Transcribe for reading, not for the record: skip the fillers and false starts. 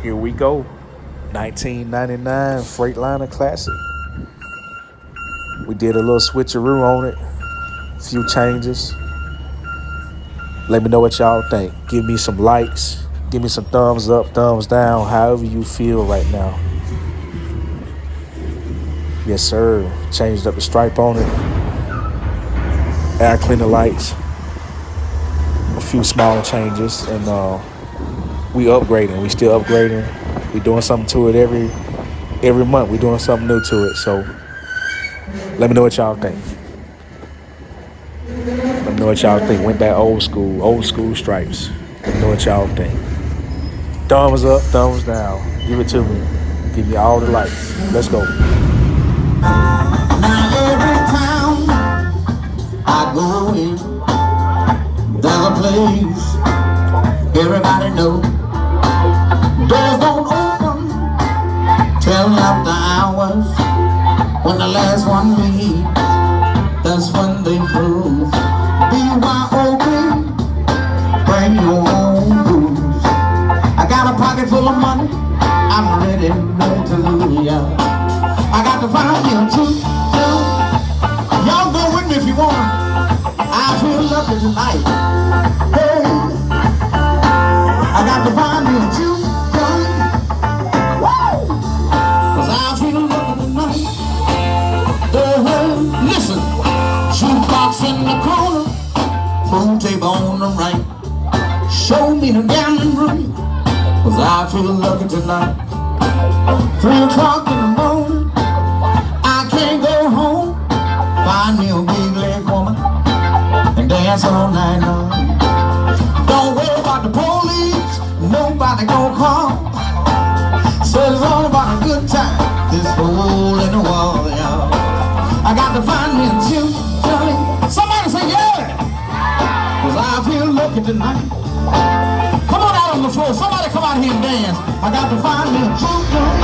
Here we go. 1999 Freightliner Classic. We did a little switcheroo on it. A few changes. Let me know what y'all think. Give me some likes. Give me some thumbs up, thumbs down, however you feel right now. Yes, sir. Changed up the stripe on it. Air cleaner lights. A few small changes. And we upgrading. We still upgrading. We doing something to it every month. We doing something new to it. So let me know what y'all think. Let me know what y'all think. Went back old school stripes. Let me know what y'all think. Thumbs up, thumbs down. Give it to me. Give me all the likes. Let's go. Now every town I go in, there's a place everybody knows. Doors don't open till after hours. When the last one leaves, that's when they close. BYOB, bring your own booze. I got a pocket full of money, I'm ready to lose ya. I got to find you too. Y'all go with me if you want. I feel lucky tonight. Hey, I got to find you too. Woo! 'Cause I feel lucky tonight. Listen, shoebox in the corner, pool table on the right. Show me the gambling room, 'cause I feel lucky tonight. 3 o'clock in the morning, I can't go home. Find me a big leg woman and dance all night long. Don't worry about the police, nobody gon' call. Said it's all about a good time, this hole in the wall, y'all. I got to find me a Jim Johnny. Somebody say yeah, 'cause I feel lucky tonight. Come on out on the floor, somebody come out here and dance. I got to find me a Jim Johnny.